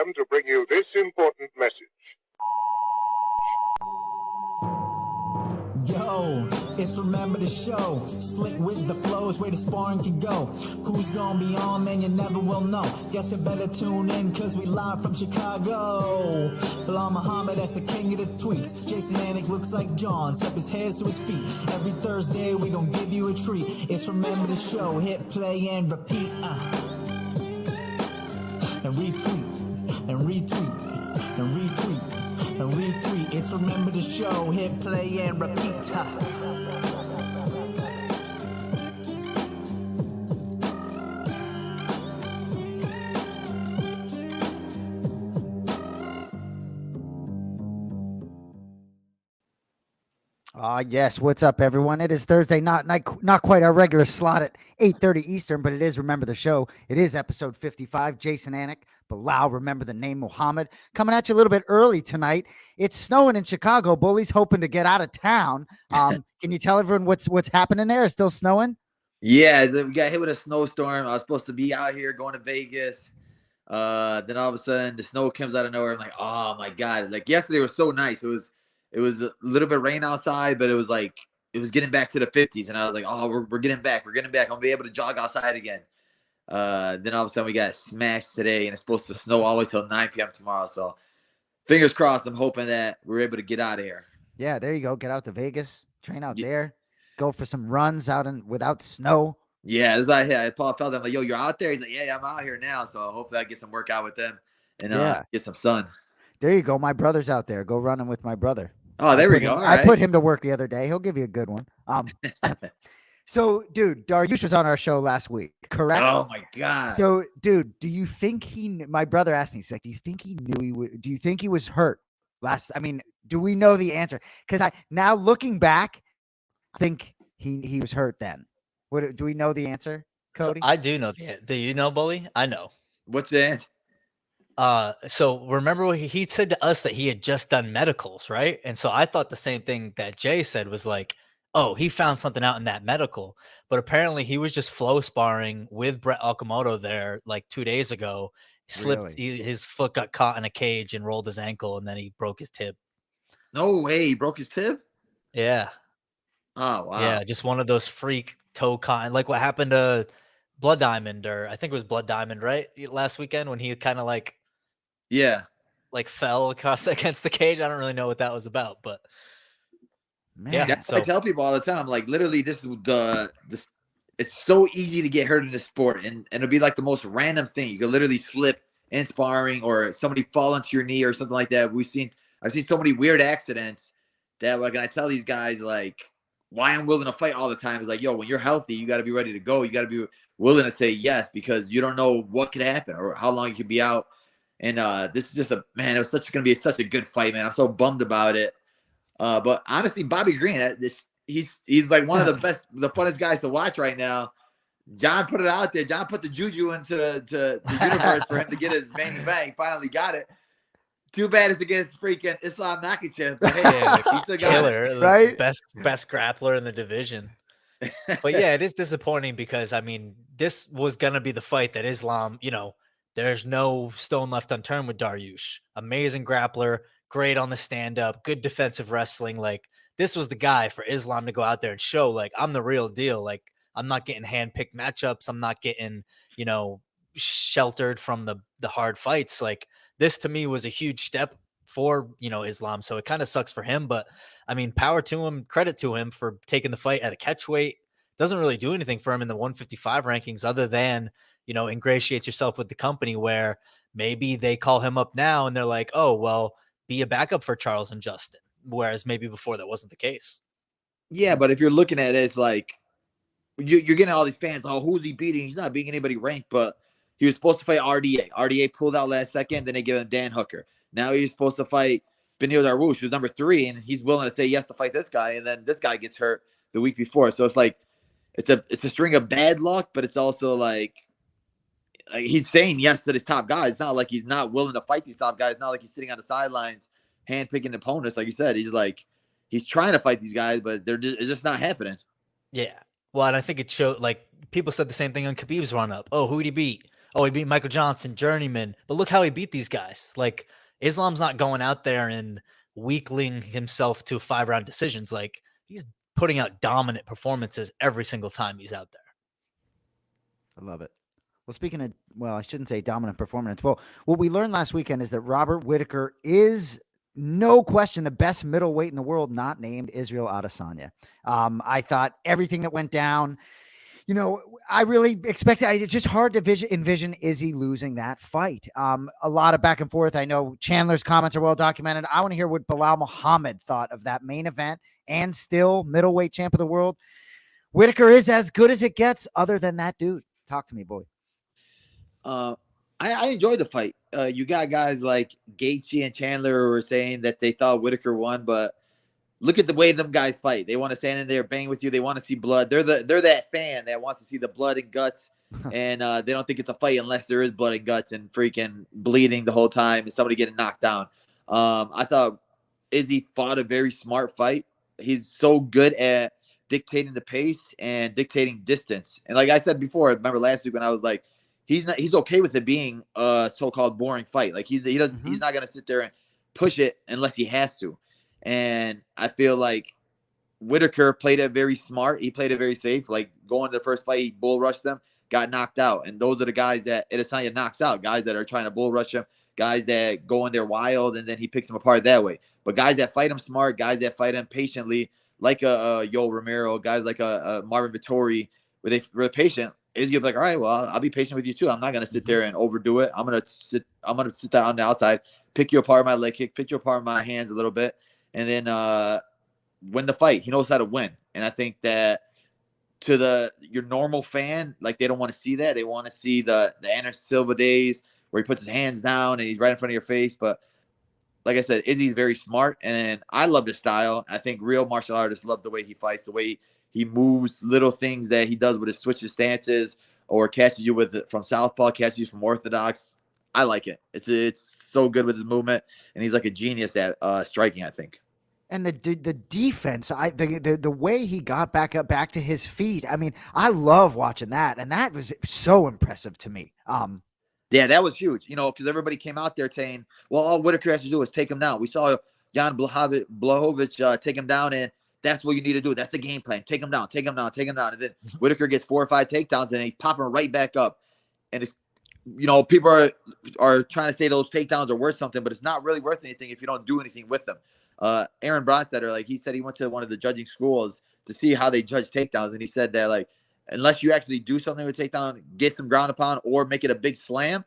program to bring you this important message. Yo, it's Remember the Show. Slick with the flows, where the sparring can go. Who's gonna be on, man, you never will know. Guess you better tune in, cause we live from Chicago. Belal Muhammad, that's the king of the tweets. Jason Anik looks like John, step his hands to his feet. Every Thursday, we gon' give you a treat. It's Remember the Show, hit play and repeat. And retweet, and retweet, and retweet. And retweet, it's Remember the Show, hit play and repeat. Yes, what's up, everyone? It is Thursday, not quite our regular slot at 8:30 Eastern, but it is Remember the Show. It is episode 55. Jason Anik, Belal, remember the name Muhammad, coming at you a little bit early tonight. It's snowing in Chicago. Bully's hoping to get out of town. Can you tell everyone what's happening there? It's still snowing? Yeah, we got hit with a snowstorm. I was supposed to be out here going to Vegas. Then all of a sudden, the snow comes out of nowhere. I'm like, oh my god! Like yesterday was so nice. It was a little bit of rain outside, but it was getting back to the 50s, and I was like, oh, we're getting back. We're getting back. I'll be able to jog outside again. Then all of a sudden we got smashed today, and it's supposed to snow all the way till 9 p.m. tomorrow. So fingers crossed. I'm hoping that we're able to get out of here. Yeah, there you go. Get out to Vegas, train out there, go for some runs out without snow. Yeah, this I Paul felt I'm like, yo, you're out there. He's like, yeah, I'm out here now. So hopefully I get some workout with them and get some sun. There you go. My brother's out there. Go running with my brother. Oh, there we go. All right. I put him to work the other day. He'll give you a good one. So, dude, Dariush was on our show last week, correct? Oh my god. So, dude, do you think my brother asked me, he's like, do you think he knew do you think he was hurt do we know the answer? Because now looking back, I think he was hurt then. Do we know the answer, Cody? So I do know the answer. Do you know, Bully? I know. What's the answer? So remember what he said to us, that he had just done medicals, right? And so I thought the same thing that Jay said, was like, oh, he found something out in that medical, but apparently he was just flow sparring with Brett Okamoto there like 2 days ago. Slipped, Really? his foot got caught in a cage and rolled his ankle, and then he broke his tib. No way, he broke his tib? Yeah. Oh wow. Yeah, just one of those freak toe cotton, like what happened to Blood Diamond, or I think it was Blood Diamond, right? Last weekend when he kind of like fell across against the cage. I don't really know what that was about, but man. Yeah, that's what I tell people all the time. Like literally, this is it's so easy to get hurt in this sport, and it'll be like the most random thing. You could literally slip in sparring, or somebody fall onto your knee or something like that. I've seen so many weird accidents that, like, I tell these guys, like, why I'm willing to fight all the time is like, yo, when you're healthy, you got to be ready to go. You got to be willing to say yes, because you don't know what could happen or how long you could be out. And this is just it was going to be such a good fight, man. I'm so bummed about it. But honestly, Bobby Green, he's like one of the funnest guys to watch right now. John put it out there. John put the juju into the universe for him to get his main event. He finally got it. Too bad it's against freaking Islam Makhachev. Hey, he's still got killer, it, right? Best grappler in the division. But yeah, it is disappointing because this was gonna be the fight that Islam, there's no stone left unturned with Dariush. Amazing grappler, great on the stand-up, good defensive wrestling. Like, this was the guy for Islam to go out there and show, like, I'm the real deal. Like, I'm not getting hand-picked matchups. I'm not getting, sheltered from the hard fights. Like, this to me was a huge step for, Islam. So it kind of sucks for him, but power to him, credit to him for taking the fight at a catch weight. Doesn't really do anything for him in the 155 rankings other than, ingratiates yourself with the company, where maybe they call him up now and they're like, oh, well, be a backup for Charles and Justin. Whereas maybe before that wasn't the case. Yeah, but if you're looking at it, it's like you're getting all these fans. Oh, who's he beating? He's not beating anybody ranked, but he was supposed to fight RDA. RDA pulled out last second. Then they give him Dan Hooker. Now he's supposed to fight Beneil Dariush, who's number 3, and he's willing to say yes to fight this guy. And then this guy gets hurt the week before. So it's like it's a string of bad luck, but it's also like he's saying yes to this top guy. It's not like he's not willing to fight these top guys. It's not like he's sitting on the sidelines hand-picking opponents. Like you said, he's trying to fight these guys, but it's just not happening. Yeah. Well, and I think it showed, like, people said the same thing on Khabib's run-up. Oh, who'd he beat? oh, he beat Michael Johnson, journeyman. But look how he beat these guys. Like, Islam's not going out there and weakling himself to 5-round decisions. Like, he's putting out dominant performances every single time he's out there. I love it. Well, speaking of, I shouldn't say dominant performance. Well, what we learned last weekend is that Robert Whittaker is no question the best middleweight in the world, not named Israel Adesanya. I thought everything that went down, I really expected. It's just hard to envision Izzy losing that fight. A lot of back and forth. I know Chandler's comments are well documented. I want to hear what Belal Muhammad thought of that main event and still middleweight champ of the world. Whittaker is as good as it gets other than that dude. Talk to me, boy. I enjoyed the fight. You got guys like Gaethje and Chandler who were saying that they thought Whittaker won, but look at the way them guys fight. They want to stand in there, bang with you. They want to see blood. They're that fan that wants to see the blood and guts, and they don't think it's a fight unless there is blood and guts and freaking bleeding the whole time and somebody getting knocked down. I thought Izzy fought a very smart fight. He's so good at dictating the pace and dictating distance. And like I said before, remember last week when I was like, he's okay with it being a so-called boring fight. Like he's not going to sit there and push it unless he has to. And I feel like Whittaker played it very smart. He played it very safe. Like going to the first fight, he bull rushed them, got knocked out. And those are the guys that Adesanya knocks out, guys that are trying to bull rush him, guys that go in there wild, and then he picks them apart that way. But guys that fight him smart, guys that fight him patiently, like a Yoel Romero, guys like a Marvin Vettori, where they're patient, Izzy will be like, all right, well, I'll be patient with you too. I'm not going to sit there and overdo it. I'm going to sit there on the outside, pick you apart with my leg kick, pick you apart with my hands a little bit, and then win the fight. He knows how to win. And I think that to your normal fan, like they don't want to see that. They want to see the Anderson Silva days where he puts his hands down and he's right in front of your face. But like I said, Izzy's very smart, and I love his style. I think real martial artists love the way he fights, the way he moves, little things that he does with his switches stances or catches you from southpaw, catches you from orthodox. I like it. It's so good with his movement, and he's like a genius at striking, I think. And the defense, the way he got back to his feet. I mean, I love watching that, and that was so impressive to me. Yeah, that was huge, because everybody came out there saying, well, all Whittaker has to do is take him down. We saw Jan Blachowicz take him down, and that's what you need to do. That's the game plan. Take him down, take him down, take him down. And then Whittaker gets 4 or 5 takedowns, and he's popping right back up. And it's, people are trying to say those takedowns are worth something, but it's not really worth anything if you don't do anything with them. Aaron Bronstetter, like he said, he went to one of the judging schools to see how they judge takedowns, and he said that like unless you actually do something with takedown, get some ground and pound, or make it a big slam,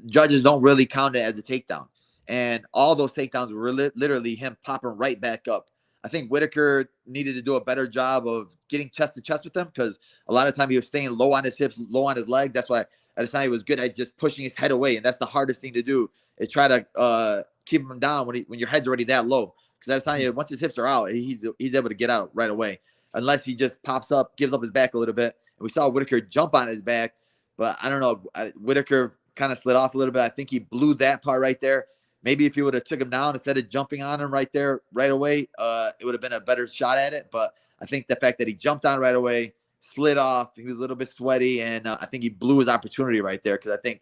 judges don't really count it as a takedown. And all those takedowns were literally him popping right back up. I think Whittaker needed to do a better job of getting chest to chest with them, because a lot of time he was staying low on his hips, low on his legs. That's why Adesanya was good at just pushing his head away, and that's the hardest thing to do is try to keep him down when your head's already that low. Because Adesanya, once his hips are out, he's able to get out right away, unless he just pops up, gives up his back a little bit. And we saw Whittaker jump on his back, but I don't know. Whittaker kind of slid off a little bit. I think he blew that part right there. Maybe if he would have took him down instead of jumping on him right there, right away, it would have been a better shot at it. But I think the fact that he jumped on right away, slid off, he was a little bit sweaty, and I think he blew his opportunity right there, because I think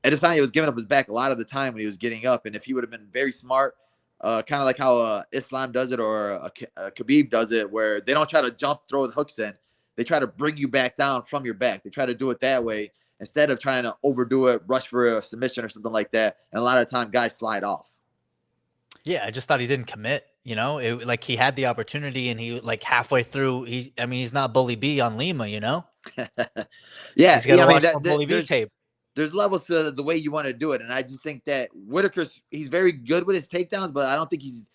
Adesanya was giving up his back a lot of the time when he was getting up. And if he would have been very smart, kind of like how Islam does it or Khabib does it, where they don't try to jump, throw the hooks in. They try to bring you back down from your back. They try to do it that way instead of trying to overdo it, rush for a submission or something like that. And a lot of the time, guys slide off. Yeah, I just thought he didn't commit. Like he had the opportunity, and he like halfway through. He's not Bully B on Lima. Yeah, he's got to watch more Bully B tape. There's levels to the way you want to do it, and I just think that he's very good with his takedowns, but I don't think he's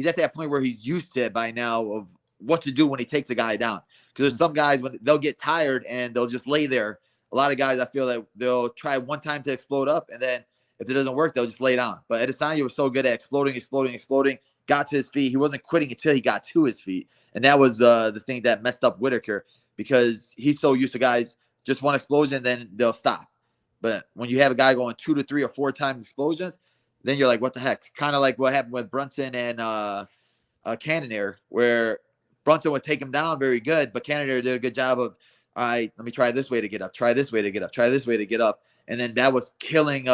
at that point where he's used to it by now of what to do when he takes a guy down. Because there's some guys when they'll get tired and they'll just lay there. A lot of guys, I feel that they'll try one time to explode up, and then if it doesn't work, they'll just lay down. But Adesanya was so good at exploding, got to his feet. He wasn't quitting until he got to his feet, and that was the thing that messed up Whittaker, because he's so used to guys just one explosion, then they'll stop. But when you have a guy going 2 to 3 or 4 times explosions, then you're like, what the heck? Kind of like what happened with Brunson and Cannonier, where Brunson would take him down very good, but Cannonier did a good job of, all right, let me try this way to get up, try this way to get up, try this way to get up. And then that was killing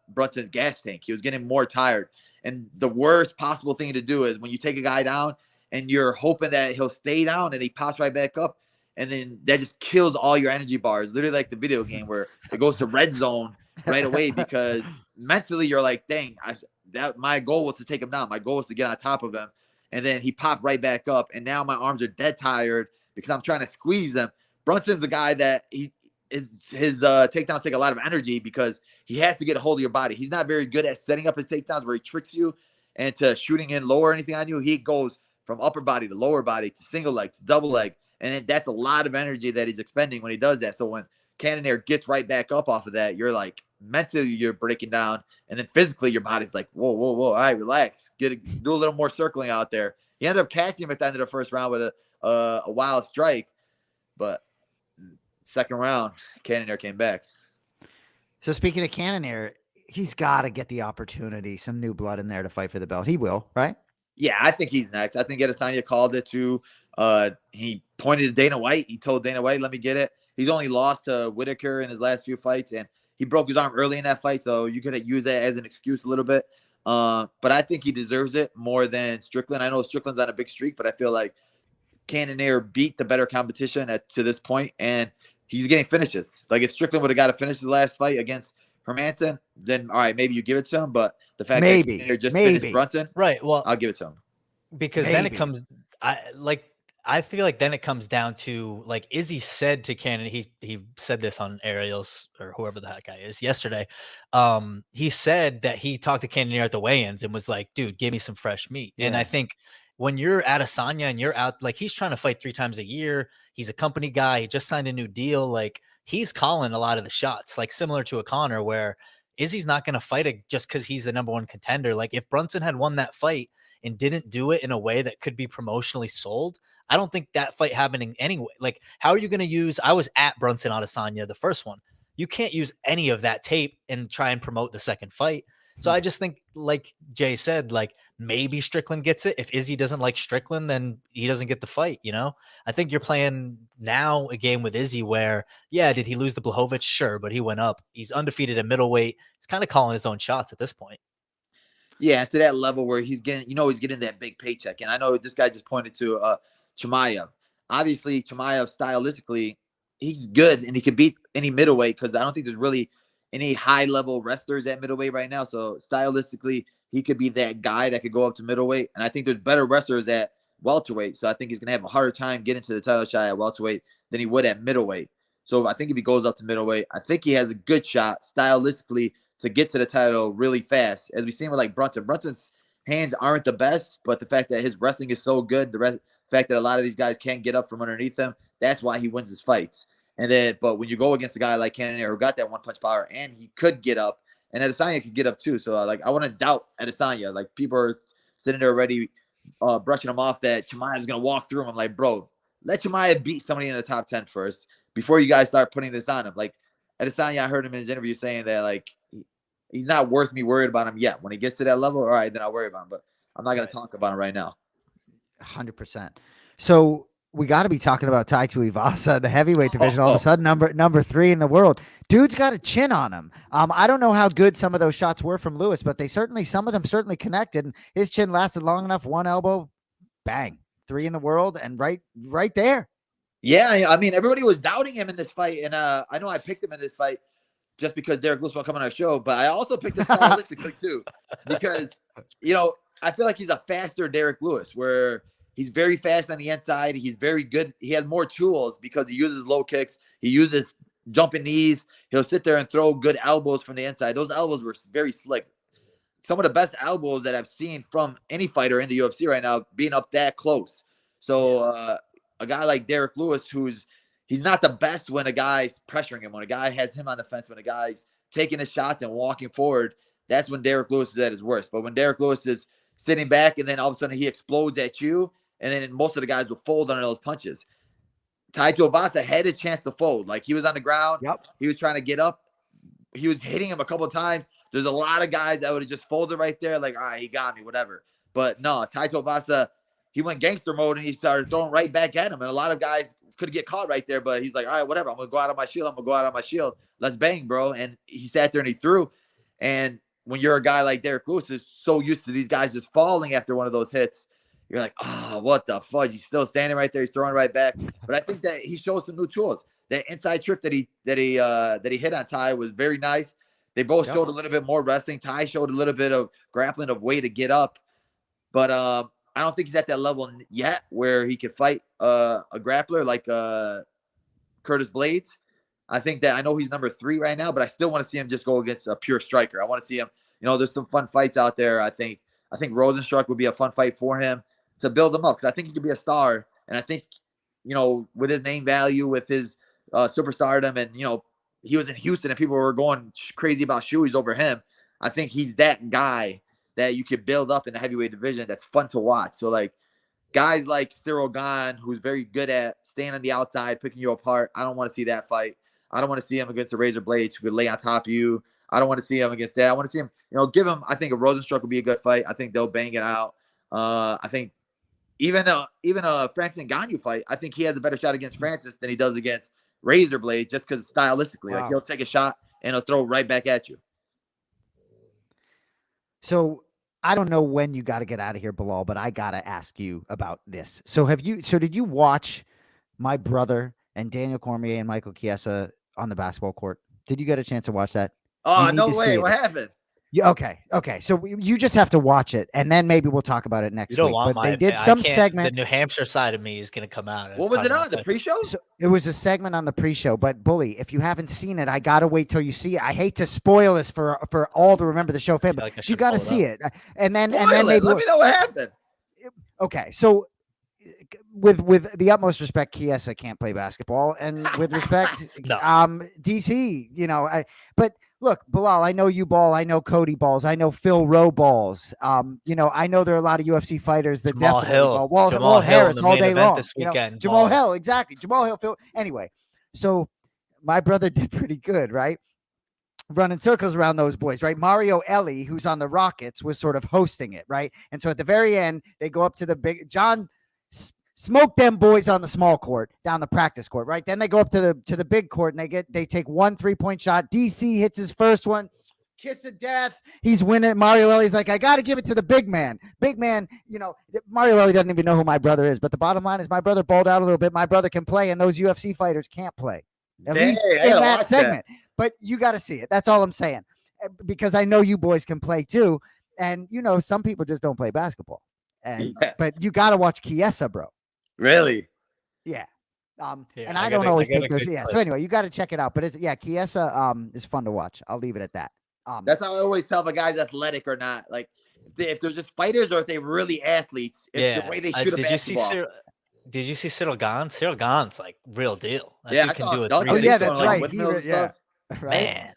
Brunson's gas tank. He was getting more tired. And the worst possible thing to do is when you take a guy down and you're hoping that he'll stay down and he pops right back up. And then that just kills all your energy bars. Literally like the video game where it goes to red zone right away because mentally you're like, dang, my goal was to take him down. My goal was to get on top of him. And then he popped right back up. And now my arms are dead tired because I'm trying to squeeze him. Brunson's a guy that his takedowns take a lot of energy because he has to get a hold of your body. He's not very good at setting up his takedowns where he tricks you and to shooting in low or anything on you. He goes from upper body to lower body to single leg to double leg. And that's a lot of energy that he's expending when he does that. So when Cannonier gets right back up off of that, you're like, mentally you're breaking down. And then physically your body's like, whoa. All right, relax. Do a little more circling out there. He ended up catching him at the end of the first round with a wild strike. But second round, Cannonier came back. So speaking of Cannonier, he's got to get the opportunity, some new blood in there to fight for the belt. He will, right? Yeah, I think he's next. I think Adesanya called it too. He pointed to Dana White. He told Dana White, let me get it. He's only lost to Whittaker in his last few fights, and he broke his arm early in that fight, so you could use that as an excuse a little bit. But I think he deserves it more than Strickland. I know Strickland's on a big streak, but I feel like Cannonier beat the better competition to this point, and he's getting finishes. Like if Strickland would have got a finish his last fight against Hermanson, then all right, maybe you give it to him. But the fact that Cannonier just finished Brunson, right? Well, I'll give it to him because then it comes. I feel like then it comes down to like Izzy said to Cannonier. He said this on Ariel's or whoever the heck guy is yesterday. He said that he talked to Cannonier at the weigh-ins and was like, "Dude, give me some fresh meat." Yeah. And I think when you're at Adesanya and you're out, like he's trying to fight 3 times a year. He's a company guy. He just signed a new deal. Like he's calling a lot of the shots, like similar to a Conor where Izzy's not going to fight it just because he's the number 1 contender. Like if Brunson had won that fight and didn't do it in a way that could be promotionally sold, I don't think that fight happening anyway. Like how are you going to use, I was at Brunson Adesanya, the first one. You can't use any of that tape and try and promote the second fight. So I just think, like Jay said, like maybe Strickland gets it. If Izzy doesn't like Strickland, then he doesn't get the fight, you know? I think you're playing now a game with Izzy where, yeah, did he lose to Blachowicz? Sure, but he went up. He's undefeated at middleweight. He's kind of calling his own shots at this point. Yeah, to that level where he's getting that big paycheck. And I know this guy just pointed to Chimaev. Obviously, Chimaev stylistically, he's good and he could beat any middleweight because I don't think there's really any high-level wrestlers at middleweight right now. So stylistically, he could be that guy that could go up to middleweight. And I think there's better wrestlers at welterweight. So I think he's going to have a harder time getting to the title shot at welterweight than he would at middleweight. So I think if he goes up to middleweight, I think he has a good shot stylistically to get to the title really fast. As we've seen with like Brunson. Brunson's hands aren't the best, but the fact that his wrestling is so good, the fact that a lot of these guys can't get up from underneath him, that's why he wins his fights. And then, but when you go against a guy like Cannonier who got that one punch power and he could get up, and Adesanya could get up too. So like, I wouldn't doubt Adesanya. Like people are sitting there already brushing him off that Chimaev is going to walk through him. I'm like, bro, let Chimaev beat somebody in the top 10 first before you guys start putting this on him. Like Adesanya, I heard him in his interview saying that like, he's not worth me worried about him yet. When he gets to that level, all right, then I'll worry about him. But I'm not going to talk about him right now. 100%. So we got to be talking about Tai Tuivasa, the heavyweight division. All of a sudden, number 3 in the world. Dude's got a chin on him. I don't know how good some of those shots were from Lewis, but some of them certainly connected. And his chin lasted long enough. One elbow, bang, 3 in the world, and right there. Yeah, I mean, everybody was doubting him in this fight, and I know I picked him in this fight just because Derrick Lewis will come on our show, but I also picked him stylistically too, because I feel like he's a faster Derrick Lewis, where he's very fast on the inside. He's very good. He has more tools because he uses low kicks. He uses jumping knees. He'll sit there and throw good elbows from the inside. Those elbows were very slick. Some of the best elbows that I've seen from any fighter in the UFC right now, being up that close. So a guy like Derrick Lewis, he's not the best when a guy's pressuring him, when a guy has him on the fence, when a guy's taking his shots and walking forward, that's when Derrick Lewis is at his worst. But when Derrick Lewis is sitting back and then all of a sudden he explodes at you, and then most of the guys will fold under those punches. Tai Tuivasa had his chance to fold. Like he was on the ground. Yep. He was trying to get up. He was hitting him a couple of times. There's a lot of guys that would have just folded right there. Like, all right, he got me, whatever. But no, Tai Tuivasa, he went gangster mode and he started throwing right back at him. And a lot of guys could get caught right there, but he's like, all right, whatever. I'm going to go out on my shield. Let's bang, bro. And he sat there and he threw. And when you're a guy like Derrick Lewis is so used to these guys just falling after one of those hits, you're like, oh, what the fudge? He's still standing right there. He's throwing right back. But I think that he showed some new tools. That inside trip that he hit on Ty was very nice. They both showed a little bit more wrestling. Ty showed a little bit of grappling of way to get up. But I don't think he's at that level yet where he could fight a grappler like Curtis Blades. I know he's number 3 right now, but I still want to see him just go against a pure striker. I want to see him, there's some fun fights out there. I think Rosenstruck would be a fun fight for him to build him up because I think he could be a star. And I think, with his name value, with his superstardom, and, he was in Houston and people were going crazy about shoes over him. I think he's that guy that you could build up in the heavyweight division that's fun to watch. So, like, guys like Cyril Gahn, who's very good at staying on the outside, picking you apart, I don't want to see that fight. I don't want to see him against the Razor Blades who could lay on top of you. I don't want to see him against that. I want to see him, give him, I think a Rosenstruck would be a good fight. I think they'll bang it out. I think even a Francis Ngannou fight, I think he has a better shot against Francis than he does against Razor Blades just because stylistically, like he'll take a shot and he'll throw right back at you. So I don't know when you got to get out of here, Belal, but I got to ask you about this. So did you watch my brother and Daniel Cormier and Michael Chiesa on the basketball court? Did you get a chance to watch that? Oh, no way. What happened? Yeah, okay. So you just have to watch it, and then maybe we'll talk about it next week. But they did some segment. The New Hampshire side of me is going to come out. What was it on? The pre-show? So it was a segment on the pre-show. But Bully, if you haven't seen it, I gotta wait till you see it. I hate to spoil this for all the Remember the Show fans, but you got to see it. And then maybe let me know what happened. Okay, so with the utmost respect, Chiesa can't play basketball, and with respect, No. DC, but. Look, Belal, I know you ball. I know Cody balls. I know Phil Rowe balls. I know there are a lot of UFC fighters that Jamal definitely Hill. ball. Jamal Harris Hill all day long. This weekend, Jamal Hill, exactly. Jamal Hill, Phil. Anyway, so my brother did pretty good, right? Running circles around those boys, right? Mario Ellie, who's on the Rockets, was sort of hosting it, right? And so at the very end, they go up to the big John. Smoke them boys on the small court, down the practice court, right? Then they go up to the big court and they take 1 3-point shot. DC hits his first one, kiss of death. He's winning. Mario Ellie's like, I got to give it to the big man. Big man, Mario Ellie doesn't even know who my brother is. But the bottom line is my brother balled out a little bit. My brother can play, and those UFC fighters can't play. At least in that segment. But you got to see it. That's all I'm saying. Because I know you boys can play too. And, some people just don't play basketball. But you got to watch Chiesa, bro. Really? Yeah. And I don't always take those. Yeah. So anyway, you got to check it out. But Chiesa is fun to watch. I'll leave it at that. That's how I always tell if a guy's athletic or not. Like if they're just fighters or if they're really athletes. The way they shoot a basketball. Did you see Cyril Gahn? Cyril Gahn's like real deal. I can saw do it. Oh yeah, that's right. Right. Man,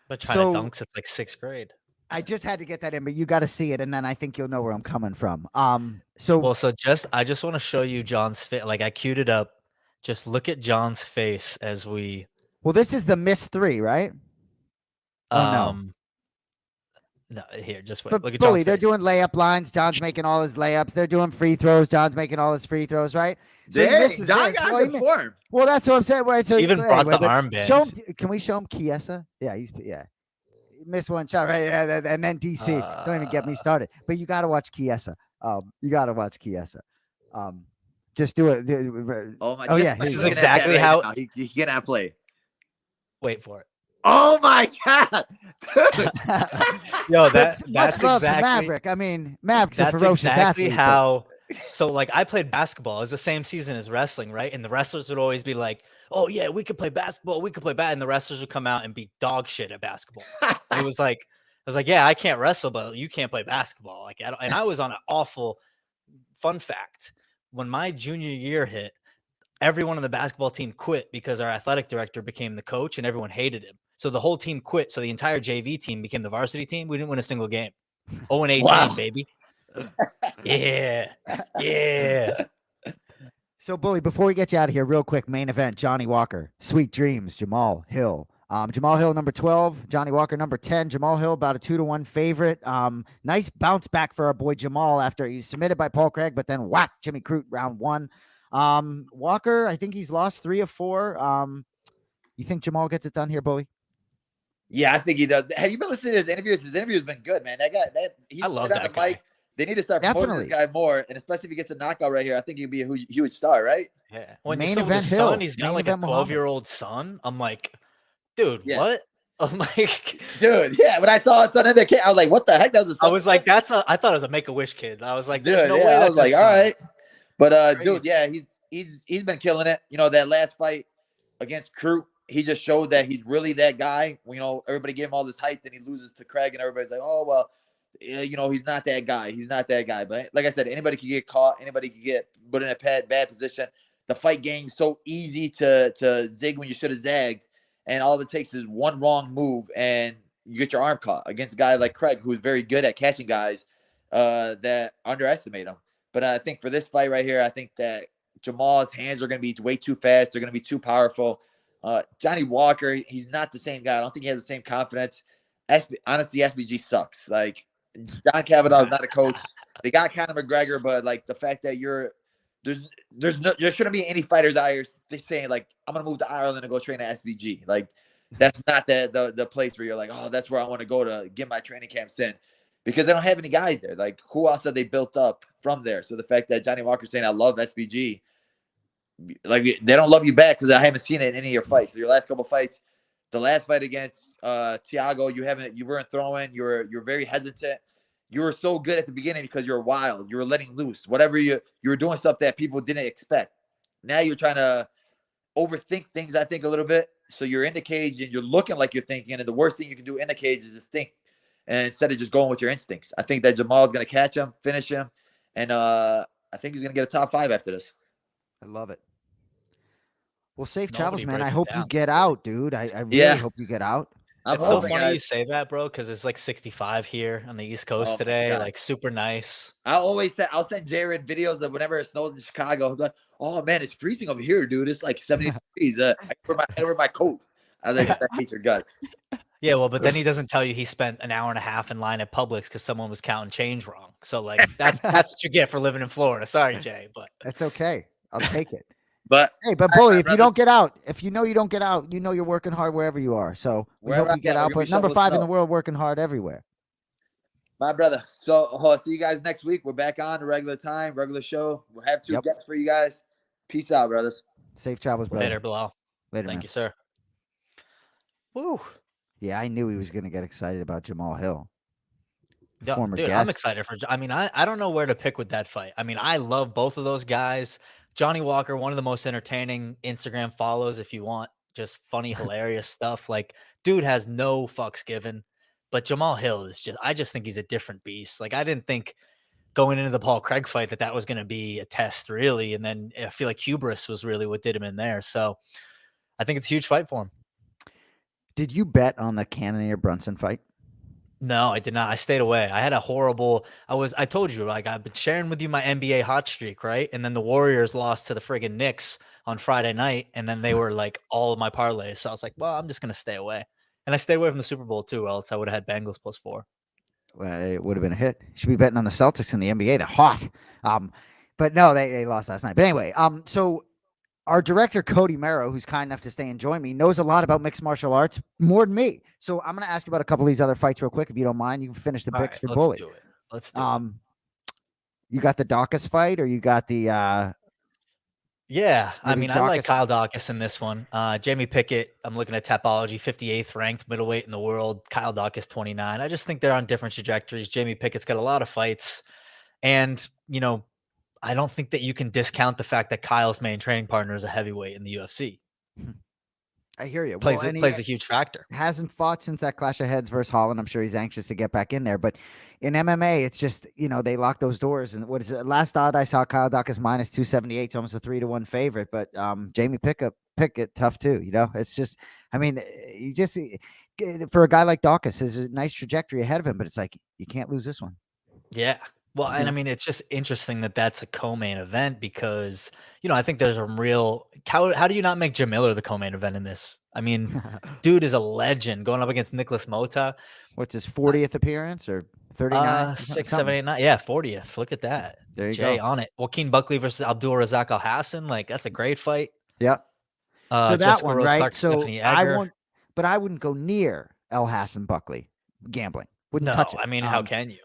but trying to dunk since like 6th grade. I just had to get that in, but you got to see it, and then I think you'll know where I'm coming from. I just want to show you John's face. Like I queued it up. Just look at John's face as we. Well, this is the missed 3, right? No, here, just wait. But look at Bully, John's they're face. doing layup lines. John's making all his layups. They're doing free throws. John's making all his free throws, right? So John got good form. Well, that's what I'm saying. Right. So Even brought the armband. Show him. Can we show him Chiesa? Yeah, missed one shot, right? Yeah, and then DC. Don't even get me started. But you got to watch Chiesa. Just do it. Oh my! Oh yeah, this is exactly how he cannot play. Wait for it. Oh my god! Yo, that's exactly Maverick. I mean, Maverick's a ferocious exactly athlete. How. So like I played basketball. It was the same season as wrestling, right? And the wrestlers would always be like, "Oh yeah, we could play basketball. We could play and the wrestlers would come out and be dog shit at basketball. I was like, yeah, I can't wrestle, but you can't play basketball. Like, and I was on an awful. Fun fact: when my junior year hit, everyone on the basketball team quit because our athletic director became the coach, and everyone hated him. So the whole team quit. So the entire JV team became the varsity team. We didn't win a single game. 0-18, baby. Yeah. So, Bully, before we get you out of here, real quick, main event, Johnny Walker, Sweet Dreams, Jamahal Hill. Jamahal Hill, number 12, Johnny Walker, number 10. Jamahal Hill, about a 2-1 favorite. Nice bounce back for our boy Jamahal after he was submitted by Paul Craig, but then whack, Jimmy Crute, round 1. Walker, I think he's lost 3 of 4. You think Jamal gets it done here, Bully? Yeah, I think he does. Have you been listening to his interviews? His interview's been good, man. That guy, he's I love right on that the mic. guy. They need to start promoting this guy more, and especially if he gets a knockout right here, I think he'd be a huge star, right? Yeah. When Main you saw event his Hill. son, he's got Main like a event Muhammad. 12-year-old son. I'm like, dude, Yeah. what? I'm like, Dude, yeah. When I saw his son in there, I was like, what the heck? That was a son. I was like, I thought it was a Make-A-Wish kid. I was like, Dude, there's no yeah, way I that's was like, his all son. right. But Crazy. dude, yeah, he's been killing it. You know, that last fight against Crute, he just showed that he's really that guy. You know, everybody gave him all this hype, then he loses to Craig, and everybody's like, oh well, you know, he's not that guy. He's not that guy. But like I said, anybody can get caught. Anybody can get put in a bad position. The fight game's so easy to zig when you should have zagged, and all it takes is one wrong move, and you get your arm caught against a guy like Craig, who's very good at catching guys that underestimate him. But I think for this fight right here, I think that Jamal's hands are going to be way too fast. They're going to be too powerful. Johnny Walker, he's not the same guy. I don't think he has the same confidence. Honestly, SBG sucks. Like, John Kavanaugh is not a coach. They got Conor McGregor, but like the fact that there shouldn't be any fighters out here saying like, I'm gonna move to Ireland and go train at SBG. Like, that's not the place where you're like, oh, that's where I want to go to get my training camps in, because they don't have any guys there. Like, who else have they built up from there? So the fact that Johnny Walker's saying I love SBG, like, they don't love you back because I haven't seen it in any of your fights. So your last couple fights, the last fight against Thiago, you weren't throwing. You're very hesitant. You were so good at the beginning because you're wild. You were letting loose. Whatever you were doing stuff that people didn't expect. Now you're trying to overthink things, I think, a little bit. So you're in the cage and you're looking like you're thinking. And the worst thing you can do in the cage is just think, and instead of just going with your instincts. I think that Jamal's going to catch him, finish him, and I think he's going to get a top 5 after this. I love it. Well, safe Nobody travels, man. I breaks it hope you down. get out, dude. I really Yeah. hope you get out. It's so funny you say that, bro, because it's like 65 here on the East Coast Oh, my today. God. Like, super nice. I'll send Jared videos of whenever it snows in Chicago. He'll be like, oh man, it's freezing over here, dude. It's like 70 degrees. I wear my coat. I was like, that hates your guts. Yeah, well, but then he doesn't tell you he spent an hour and a half in line at Publix because someone was counting change wrong. So like that's what you get for living in Florida. Sorry, Jay, but That's okay. I'll take it. But Hey, but Bully, if you don't get out, if you know you don't get out, you know you're working hard wherever you are. So we Wherever hope you get I'm at, out. we're gonna But be number shoveling 5 in the snow. world, working hard everywhere. my brother. So I'll see you guys next week. We're back on the regular time, regular show. We'll have 2 guests for you guys. Peace out, brothers. Safe travels, brother. later, Belal. Later, Thank man. you, sir. Woo. Yeah, I knew he was going to get excited about Jamal Hill. Yeah, Former dude, guest. I'm excited for. I mean, I don't know where to pick with that fight. I mean, I love both of those guys. Johnny Walker, one of the most entertaining Instagram follows. If you want just funny, hilarious stuff, like, dude has no fucks given. But Jamal Hill is I just think he's a different beast. Like, I didn't think going into the Paul Craig fight that was going to be a test, really. And then I feel like hubris was really what did him in there. So I think it's a huge fight for him. Did you bet on the Cannonier Brunson fight? No, I did not. I stayed away. I had a horrible. I told you, like, I've been sharing with you my NBA hot streak, right? And then the Warriors lost to the friggin' Knicks on Friday night, and then they were like all of my parlays. So I was like, well, I'm just gonna stay away. And I stayed away from the Super Bowl too, or else I would have had Bengals +4. Well, it would have been a hit. You should be betting on the Celtics in the NBA. They're hot. But no, they lost last night. But anyway, so our director, Cody Merrow, who's kind enough to stay and join me, knows a lot about mixed martial arts, more than me. So I'm going to ask you about a couple of these other fights real quick, if you don't mind. You can finish the picks for Bully. Let's do it. You got the Dawkins fight, or you got the Yeah, I maybe mean, I like Dawkins? Kyle Dawkins in this one. Jamie Pickett, I'm looking at Tapology, 58th ranked middleweight in the world. Kyle Dawkins, 29. I just think they're on different trajectories. Jamie Pickett's got a lot of fights. And, you know, I don't think that you can discount the fact that Kyle's main training partner is a heavyweight in the UFC. I hear you. Plays a huge factor. Hasn't fought since that clash of heads versus Holland. I'm sure he's anxious to get back in there. But in MMA, it's just, you know, they lock those doors. And what is it? Last odd I saw, Kyle Dawkins minus 278, so almost a 3-1 favorite. But Jamie Pickett, tough too. You know, it's just, I mean, you just, for a guy like Dawkins, there's a nice trajectory ahead of him, but it's like, you can't lose this one. Yeah. Well, and I mean, it's just interesting that that's a co-main event because, I think there's a real how do you not make Jim Miller the co-main event in this? I mean, dude is a legend going up against Nicholas Mota. What's his 40th appearance or 39? 6, 7, 8, 9. Yeah, 40th. Look at that. There you Jay go. on it. Joaquin Buckley versus Abdul Razak Al Hassan. Like, that's a great fight. Yeah. So that Jessica one, Rose right? Stark, So Stephanie Egger. I wouldn't go near El Hassan Buckley gambling. Wouldn't touch it. I mean, how can you?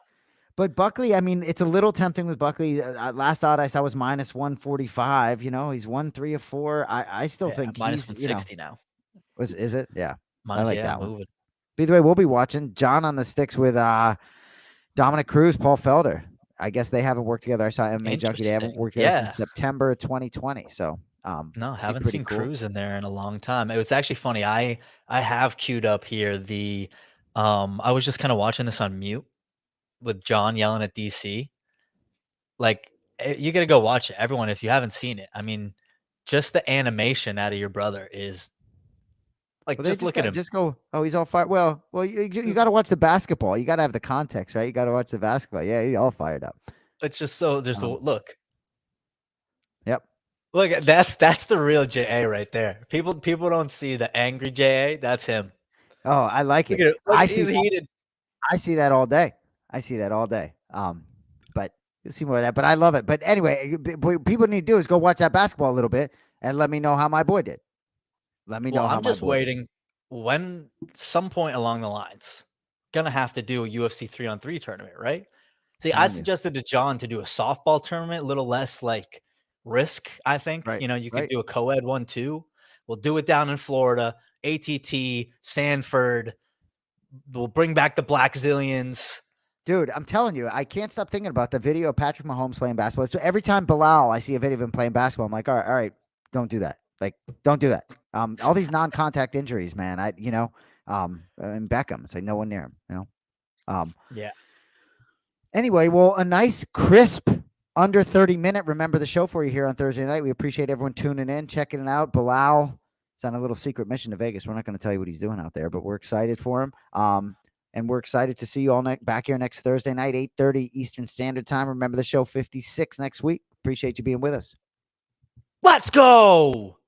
But Buckley, I mean, it's a little tempting with Buckley. Last odd I saw was minus 145. He's 1-3 of 4. I still think minus he's 160 now. Is it? Yeah. Mine's, I like that moving. one. Either way, we'll be watching John on the sticks with Dominic Cruz, Paul Felder. I guess they haven't worked together. I saw MMA Junkie. They haven't worked together since September 2020. So no, haven't seen Cruz in there in a long time. It was actually funny. I have queued up here the I was just kind of watching this on mute with John yelling at DC. Like, you got to go watch it, everyone, if you haven't seen it. I mean, just the animation out of your brother is like, just look at him. Just go, oh, he's all fired. Well, you got to watch the basketball. You got to have the context, right? You got to watch the basketball. Yeah, he's all fired up. It's just so there's look. Yep. Look, that's the real JA right there. People don't see the angry JA. That's him. Oh, I like it. He's heated. I see that all day. But you'll see more of that. But I love it. But anyway, what people need to do is go watch that basketball a little bit and let me know how my boy did. Let me know. I'm just waiting when some point along the lines, gonna have to do a UFC 3-on-3 tournament, right? See, I suggested to John to do a softball tournament, a little less like risk, I think. Right, you could do a co-ed 1-2. We'll do it down in Florida, ATT, Sanford. We'll bring back the Black Zillions. Dude, I'm telling you, I can't stop thinking about the video of Patrick Mahomes playing basketball. So every time Belal, I see a video of him playing basketball, I'm like, all right, don't do that. Like, don't do that. All these non-contact injuries, man. And Beckham, it's like no one near him, Yeah. Anyway, well, a nice, crisp, under 30-minute Remember the Show for you here on Thursday night. We appreciate everyone tuning in, checking it out. Belal is on a little secret mission to Vegas. We're not going to tell you what he's doing out there, but we're excited for him. And we're excited to see you all back here next Thursday night, 8:30 Eastern Standard Time. Remember the Show 56 next week. Appreciate you being with us. Let's go.